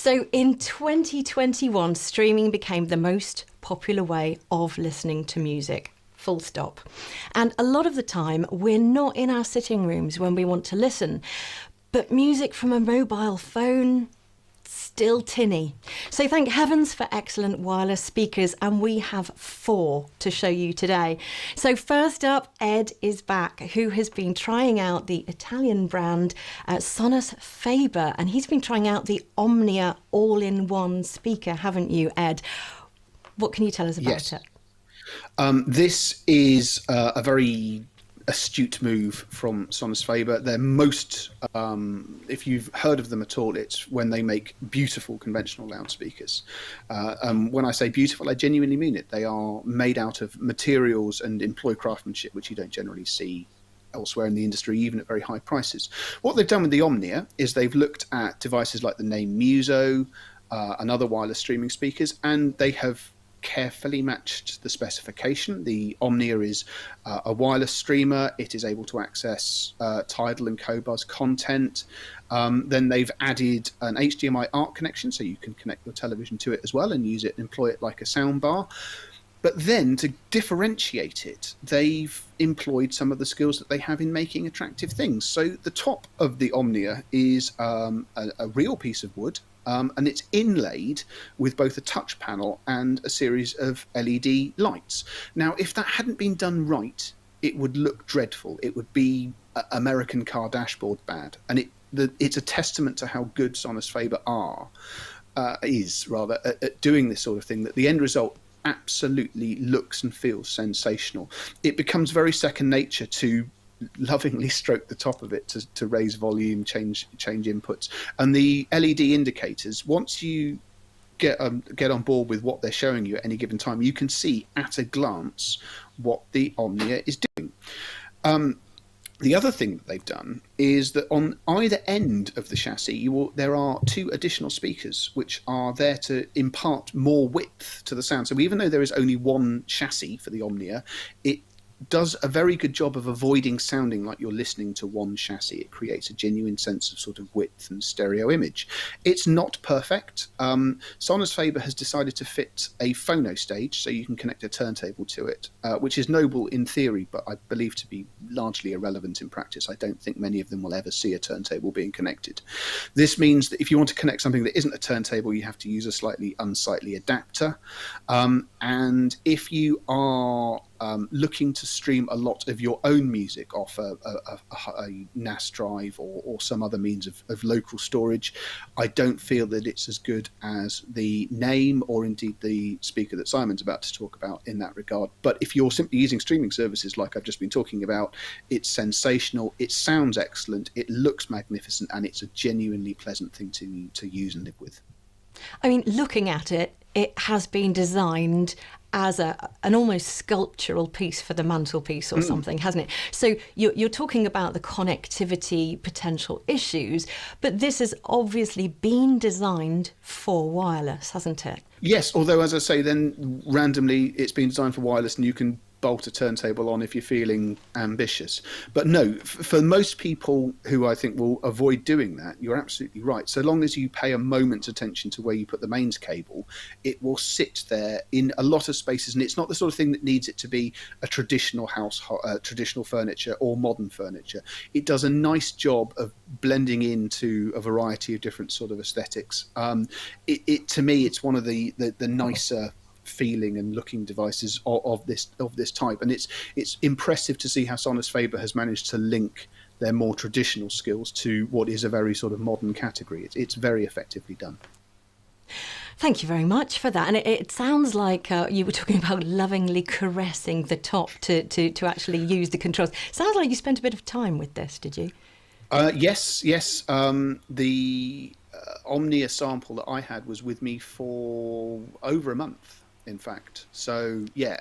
So in 2021, streaming became the most popular way of listening to music. Full stop. And a lot of the time, we're not in our sitting rooms when we want to listen. But music from a mobile phone, still tinny. So thank heavens for excellent wireless speakers, and we have 4 to show you today. So first up, Ed is back, who has been trying out the Italian brand Sonos Faber, and he's been trying out the Omnia all-in-one speaker, haven't you, Ed? What can you tell us about it? This is a very astute move from Sonos Faber. They're most, if you've heard of them at all, it's when they make beautiful conventional loudspeakers. When I say beautiful, I genuinely mean it. They are made out of materials and employ craftsmanship, which you don't generally see elsewhere in the industry, even at very high prices. What they've done with the Omnia is they've looked at devices like the name Muso and other wireless streaming speakers, and they have carefully matched the specification. The Omnia is a wireless streamer. It is able to access Tidal and Qobuz content. Then they've added an HDMI ARC connection, so you can connect your television to it as well and use it, employ it like a soundbar. But then to differentiate it, they've employed some of the skills that they have in making attractive things. So the top of the Omnia is a real piece of wood, and it's inlaid with both a touch panel and a series of LED lights. Now, if that hadn't been done right, it would look dreadful. It would be American car dashboard bad. And it's a testament to how good Sonos Faber is at doing this sort of thing, that the end result absolutely looks and feels sensational. It becomes very second nature to lovingly stroke the top of it to raise volume, change inputs, and the LED indicators. Once you get on board with what they're showing you at any given time, you can see at a glance what the Omnia is doing. The other thing that they've done is that on either end of the chassis, there are 2 additional speakers which are there to impart more width to the sound. So even though there is only one chassis for the Omnia, it does a very good job of avoiding sounding like you're listening to one chassis. It creates a genuine sense of sort of width and stereo image. It's not perfect. Sonos Faber has decided to fit a phono stage, so you can connect a turntable to it, which is noble in theory, but I believe to be largely irrelevant in practice. I don't think many of them will ever see a turntable being connected. This means that if you want to connect something that isn't a turntable, you have to use a slightly unsightly adapter. And if you are looking to stream a lot of your own music off a NAS drive or some other means of local storage, I don't feel that it's as good as the name or indeed the speaker that Simon's about to talk about in that regard. But if you're simply using streaming services like I've just been talking about, it's sensational, it sounds excellent, it looks magnificent, and it's a genuinely pleasant thing to use and live with. I mean, looking at it, it has been designed as an almost sculptural piece for the mantelpiece or something, hasn't it? So you're talking about the connectivity potential issues, but this has obviously been designed for wireless, hasn't it? Yes, although, as I say, then randomly it's been designed for wireless and you can bolt a turntable on if you're feeling ambitious. But no, for most people who I think will avoid doing that, you're absolutely right. So long as you pay a moment's attention to where you put the mains cable, it will sit there in a lot of spaces, and it's not the sort of thing that needs it to be a traditional house, traditional furniture or modern furniture. It does a nice job of blending into a variety of different sort of aesthetics. To me, it's one of the nicer feeling and looking devices of this type, and it's impressive to see how Sonos Faber has managed to link their more traditional skills to what is a very sort of modern category. It's very effectively done. Thank you very much for that. And it sounds like you were talking about lovingly caressing the top to actually use the controls. Sounds like you spent a bit of time with this, did you? Yes. The Omnia sample that I had was with me for over a month, in fact. So yeah,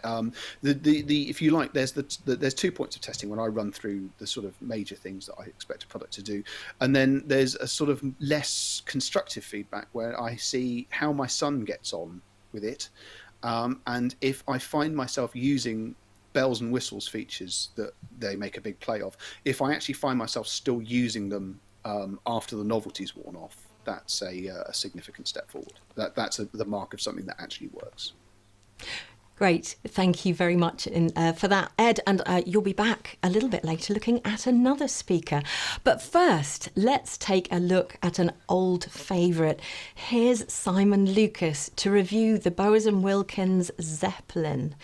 the if you like, there's 2 points of testing when I run through the sort of major things that I expect a product to do, and then there's a sort of less constructive feedback where I see how my son gets on with it, and if I find myself using bells and whistles features that they make a big play of, if I actually find myself still using them after the novelty's worn off, that's a significant step forward. That's the mark of something that actually works. Great. Thank you very much for that, Ed. And you'll be back a little bit later looking at another speaker. But first, let's take a look at an old favourite. Here's Simon Lucas to review the Bowers & Wilkins Zeppelin.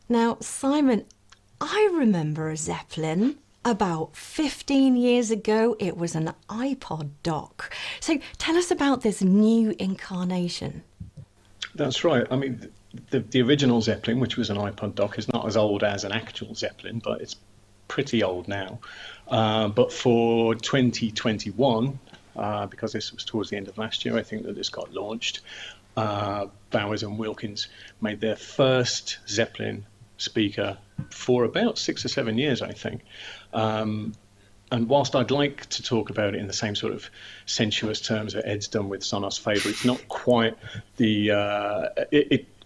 Now, Simon, I remember a Zeppelin. About 15 years ago, it was an iPod dock. So tell us about this new incarnation. That's right. I mean, the original Zeppelin, which was an iPod dock, is not as old as an actual Zeppelin, but it's pretty old now. But for 2021, because this was towards the end of last year, I think that this got launched, Bowers & Wilkins made their first Zeppelin speaker for about 6 or 7 years, I think. And whilst I'd like to talk about it in the same sort of sensuous terms that Ed's done with Sonos Faber, it's not quite the.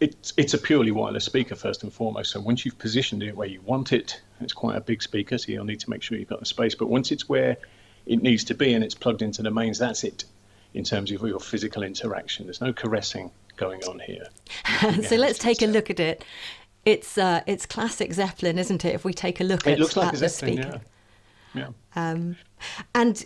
It's a purely wireless speaker first and foremost. So once you've positioned it where you want it, it's quite a big speaker, so you'll need to make sure you've got the space. But once it's where it needs to be and it's plugged into the mains, that's it in terms of your physical interaction. There's no caressing going on here. So let's take a look at it. It's classic Zeppelin, isn't it? If we take a look at looks like at a the Zeppelin, speaker. Yeah. And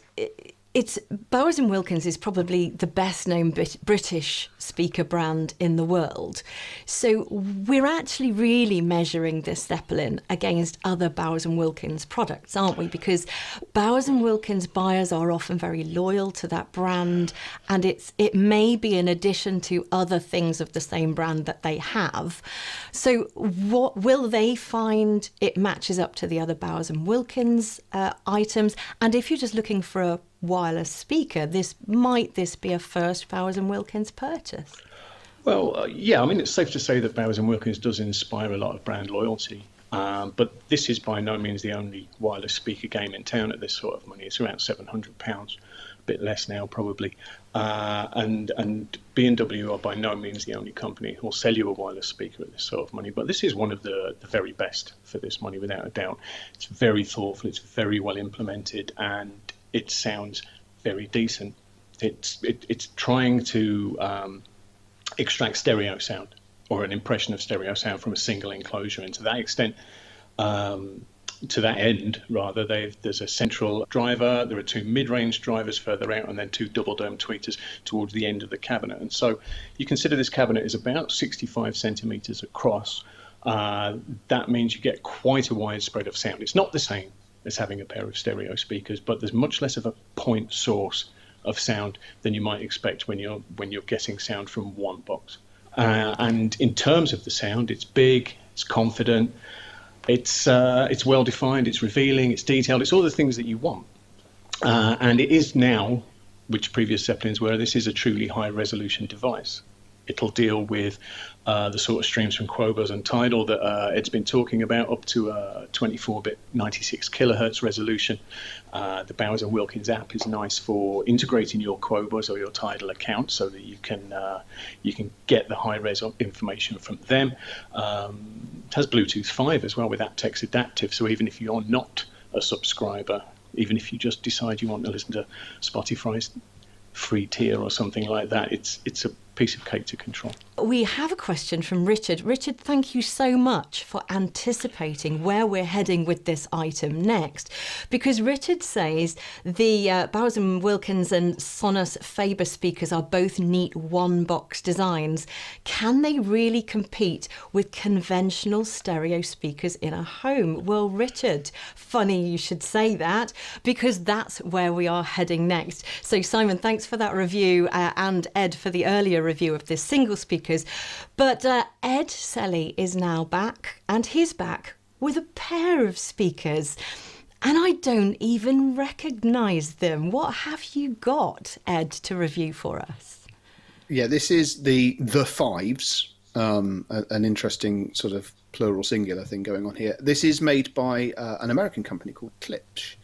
it's Bowers & Wilkins is probably the best known British speaker brand in the world. So we're actually really measuring this Zeppelin against other Bowers & Wilkins products, aren't we? Because Bowers & Wilkins buyers are often very loyal to that brand, and it may be in addition to other things of the same brand that they have. So what will they find it matches up to the other Bowers & Wilkins items? And if you're just looking for a wireless speaker, this be a first Bowers & Wilkins purchase? Well, yeah, I mean, it's safe to say that Bowers & Wilkins does inspire a lot of brand loyalty, but this is by no means the only wireless speaker game in town at this sort of money. It's around £700, a bit less now probably, and B&W are by no means the only company who will sell you a wireless speaker at this sort of money, but this is one of the very best for this money, without a doubt. It's very thoughtful, it's very well implemented, and it sounds very decent. It's trying to extract stereo sound, or an impression of stereo sound, from a single enclosure. And to that extent, to that end, rather, there's a central driver, there are two mid-range drivers further out, and then two double dome tweeters towards the end of the cabinet. And so you consider this cabinet is about 65 centimeters across. That means you get quite a wide spread of sound. It's not the same as having a pair of stereo speakers, but there's much less of a point source of sound than you might expect when you're getting sound from one box. And in terms of the sound, it's big, it's confident, it's well defined, it's revealing, it's detailed, it's all the things that you want. And it is now, which previous Zeppelins were, this is a truly high resolution device. It'll deal with the sort of streams from Quobos and Tidal that Ed's been talking about, up to a 24-bit 96 kilohertz resolution. The Bowers & Wilkins app is nice for integrating your Quobos or your Tidal account, so that you can get the high-res information from them. It has Bluetooth 5 as well with aptX Adaptive, so even if you're not a subscriber, even if you just decide you want to listen to Spotify's free tier or something like that, it's a piece of cake to control. We have a question from Richard. Richard, thank you so much for anticipating where we're heading with this item next, because Richard says the Bowers & Wilkins and Sonos Faber speakers are both neat one-box designs. Can they really compete with conventional stereo speakers in a home? Well, Richard, funny you should say that, because that's where we are heading next. So, Simon, thanks for that review, and Ed for the earlier review of this single speakers. But Ed Selley is now back, and he's back with a pair of speakers, and I don't even recognise them. What have you got, Ed, to review for us? Yeah, this is the Fives, an interesting sort of plural singular thing going on here. This is made by an American company called Klipsch,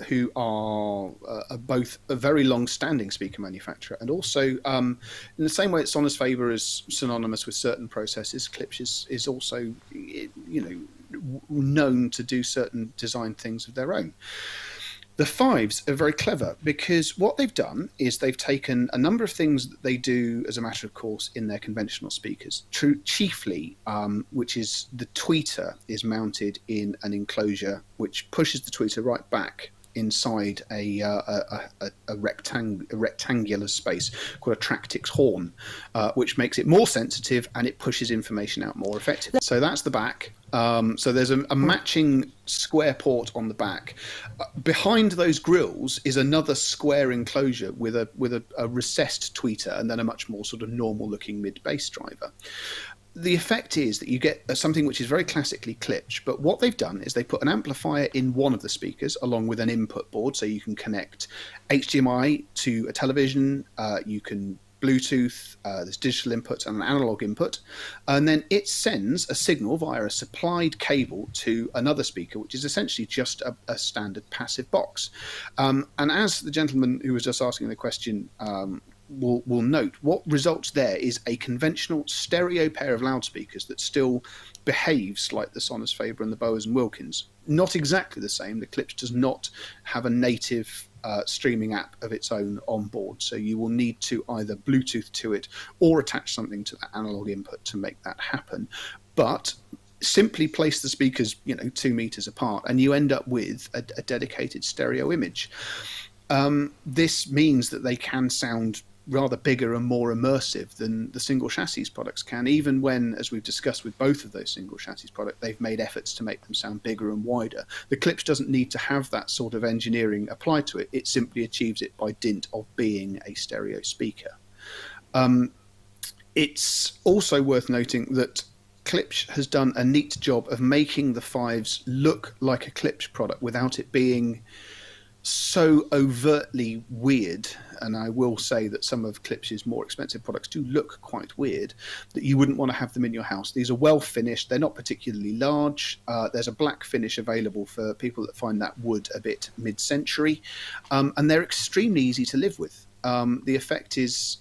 who are both a very long-standing speaker manufacturer, and also in the same way that Sonos Faber is synonymous with certain processes, Klipsch is also, known to do certain design things of their own. The fives are very clever because what they've done is they've taken a number of things that they do as a matter of course in their conventional speakers. Chiefly, which is the tweeter is mounted in an enclosure which pushes the tweeter right back inside a rectangular space called a Tractix horn, which makes it more sensitive and it pushes information out more effectively. So that's the back. So there's a matching square port on the back. Behind those grills is another square enclosure with a recessed tweeter and then a much more sort of normal looking mid bass driver. The effect is that you get something which is very classically Klipsch, but what they've done is they put an amplifier in one of the speakers along with an input board, so you can connect HDMI to a television, you can Bluetooth, there's digital input and an analog input, and then it sends a signal via a supplied cable to another speaker, which is essentially just a standard passive box. And as the gentleman who was just asking the question will note, what results there is a conventional stereo pair of loudspeakers that still behaves like the Sonos Faber and the Bowers and Wilkins. Not exactly the same. The Klipsch does not have a native streaming app of its own on board, so you will need to either Bluetooth to it or attach something to that analog input to make that happen. But simply place the speakers 2 meters apart and you end up with a dedicated stereo image. This means that they can sound rather bigger and more immersive than the single chassis products can, even when, as we've discussed with both of those single chassis products, they've made efforts to make them sound bigger and wider. The Klipsch doesn't need to have that sort of engineering applied to it. It simply achieves it by dint of being a stereo speaker. It's also worth noting that Klipsch has done a neat job of making the fives look like a Klipsch product without it being so overtly weird, and I will say that some of Klipsch's more expensive products do look quite weird, that you wouldn't want to have them in your house. These are well finished, they're not particularly large, there's a black finish available for people that find that wood a bit mid-century, and they're extremely easy to live with. The effect is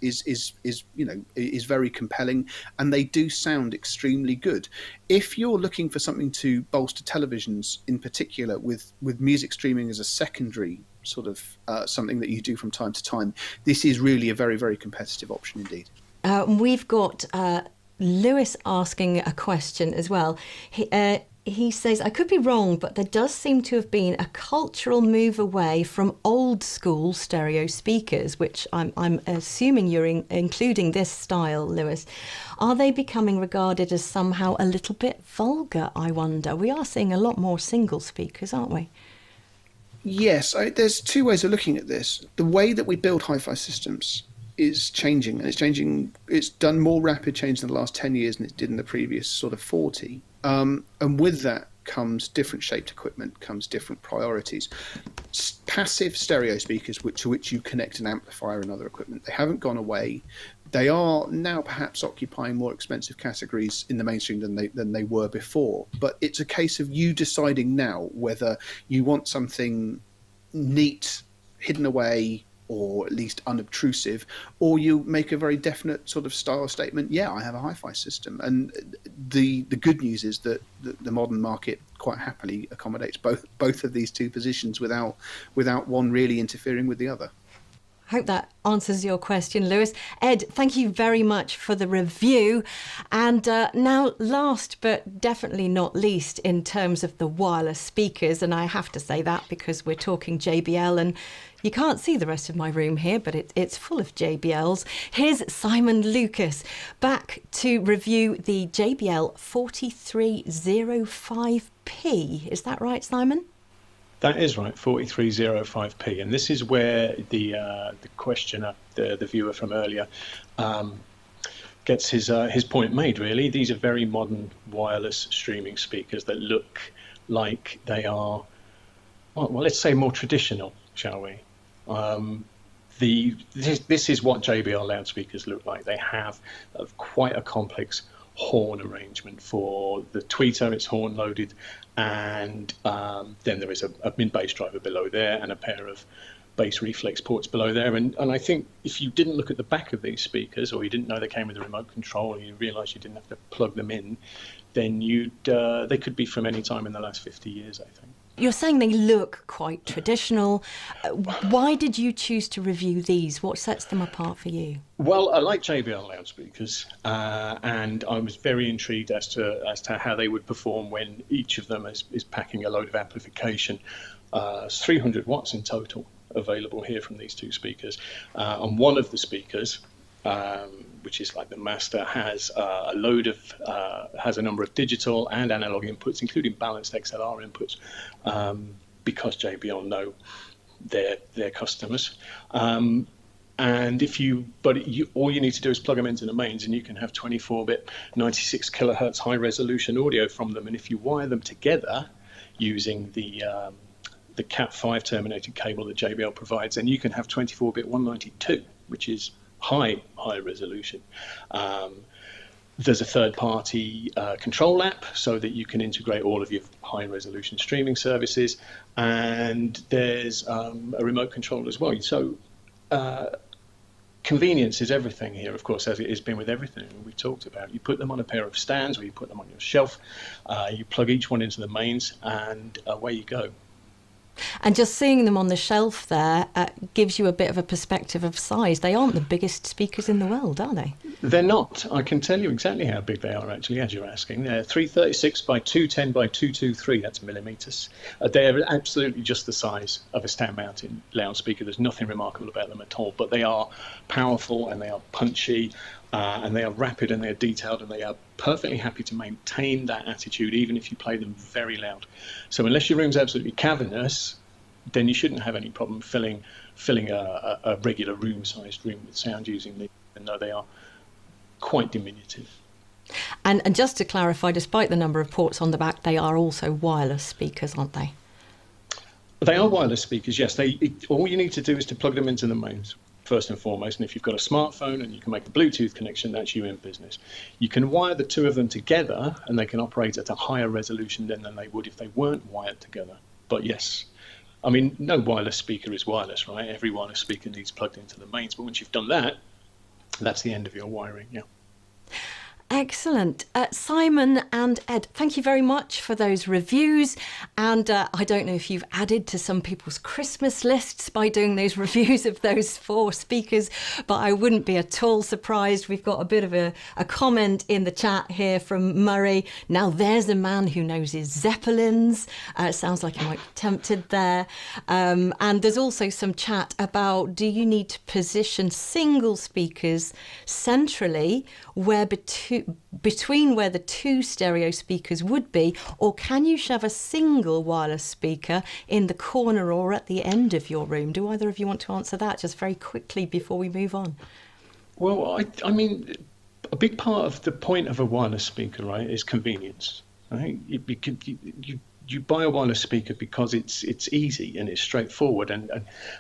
very compelling, and they do sound extremely good. If you're looking for something to bolster televisions, in particular with music streaming as a secondary sort of something that you do from time to time, this is really a very, very competitive option indeed. We've got Lewis asking a question as well. He says, I could be wrong, but there does seem to have been a cultural move away from old school stereo speakers, which I'm assuming you're including this style, Lewis. Are they becoming regarded as somehow a little bit vulgar, I wonder? We are seeing a lot more single speakers, aren't we? Yes, there's two ways of looking at this. The way that we build hi-fi systems is changing, and it's changing. It's done more rapid change in the last 10 years than it did in the previous sort of 40. And with that comes different shaped equipment, comes different priorities. Passive stereo speakers to which you connect an amplifier and other equipment, they haven't gone away. They are now perhaps occupying more expensive categories in the mainstream than they were before. But it's a case of you deciding now whether you want something neat, hidden away, or at least unobtrusive, or you make a very definite sort of style statement. Yeah, I have a hi-fi system, and the good news is that the modern market quite happily accommodates both of these two positions without one really interfering with the other. Hope that answers your question, Lewis. Ed, thank you very much for the review. And now, last but definitely not least, in terms of the wireless speakers, and I have to say that because we're talking JBL and you can't see the rest of my room here, but it's full of JBLs. Here's Simon Lucas back to review the JBL 4305P. Is that right, Simon? That is right, 4305P, and this is where the questioner, the viewer from earlier, gets his point made. Really, these are very modern wireless streaming speakers that look like they are, well, let's say more traditional, shall we? This is what JBL loudspeakers look like. They have quite a complex horn arrangement for the tweeter. It's horn loaded, and then there is a mid-bass driver below there and a pair of bass reflex ports below there. And I think if you didn't look at the back of these speakers, or you didn't know they came with a remote control, or you realised you didn't have to plug them in, then they could be from any time in the last 50 years, I think. you're saying they look quite traditional. Why did you choose to review these? What sets them apart for you? Well, I like JBL loudspeakers, and I was very intrigued as to how they would perform when each of them is packing a load of amplification. It's 300 watts in total available here from these two speakers. On one of the speakers, which is like the master, has a load of has a number of digital and analog inputs, including balanced XLR inputs, because JBL know their customers. And all you need to do is plug them into the mains, and you can have 24-bit, 96 kilohertz high resolution audio from them. And if you wire them together using the Cat5 terminated cable that JBL provides, then you can have 24-bit 192, which is high resolution. There's a third-party control app so that you can integrate all of your high-resolution streaming services, and there's a remote control as well. So convenience is everything here, of course, as it has been with everything we've talked about. You put them on a pair of stands, or you put them on your shelf, you plug each one into the mains, and away you go. And just seeing them on the shelf there gives you a bit of a perspective of size. They aren't the biggest speakers in the world, are they? They're not. I can tell you exactly how big they are, actually, as you're asking. They're 336 by 210 by 223, that's millimetres. They're absolutely just the size of a stand-mounted loudspeaker. There's nothing remarkable about them at all, but they are powerful and they are punchy, and they are rapid and they are detailed, and they are perfectly happy to maintain that attitude even if you play them very loud. So unless your room's absolutely cavernous, then you shouldn't have any problem filling a regular room-sized room with sound using these, even though they are quite diminutive. And just to clarify, despite the number of ports on the back, they are also wireless speakers, aren't they? They are wireless speakers, yes. All you need to do is to plug them into the mains, first and foremost. And if you've got a smartphone and you can make a Bluetooth connection, that's you in business. You can wire the two of them together, and they can operate at a higher resolution than they would if they weren't wired together. But yes, I mean, no wireless speaker is wireless, right? Every wireless speaker needs plugged into the mains. But once you've done that, that's the end of your wiring, yeah. Excellent. Simon and Ed, thank you very much for those reviews. And I don't know if you've added to some people's Christmas lists by doing those reviews of those 4 speakers, but I wouldn't be at all surprised. We've got a bit of a comment in the chat here from Murray. Now there's a man who knows his Zeppelins. Sounds like he might be tempted there. And there's also some chat about, do you need to position single speakers centrally where between where the 2 stereo speakers would be, or can you shove a single wireless speaker in the corner or at the end of your room? Do either of you want to answer that just very quickly before we move on? Well, I mean, a big part of the point of a wireless speaker, right, is convenience. Right? You buy a wireless speaker because it's easy and it's straightforward, and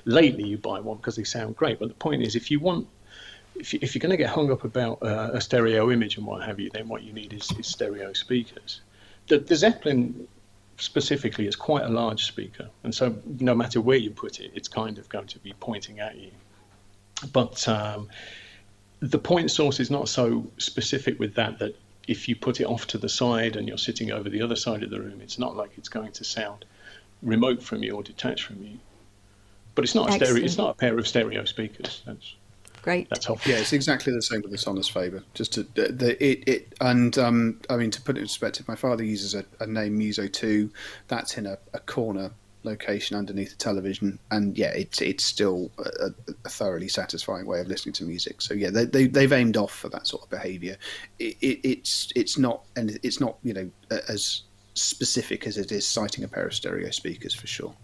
lately you buy one because they sound great. But the point is, if you're going to get hung up about a stereo image and what have you, then what you need is stereo speakers. The Zeppelin specifically is quite a large speaker, and so no matter where you put it, it's kind of going to be pointing at you. But the point source is not so specific with that if you put it off to the side and you're sitting over the other side of the room, it's not like it's going to sound remote from you or detached from you. But it's not a stereo. It's not a pair of stereo speakers. That's great. That's helpful. Yeah, it's exactly the same with the Sonos Faber. Just to I mean, to put it in perspective, my father uses a name Muso 2. That's in a corner location underneath the television, and yeah, it's still a thoroughly satisfying way of listening to music. So yeah, they've aimed off for that sort of behaviour. It's not as specific as it is citing a pair of stereo speakers, for sure.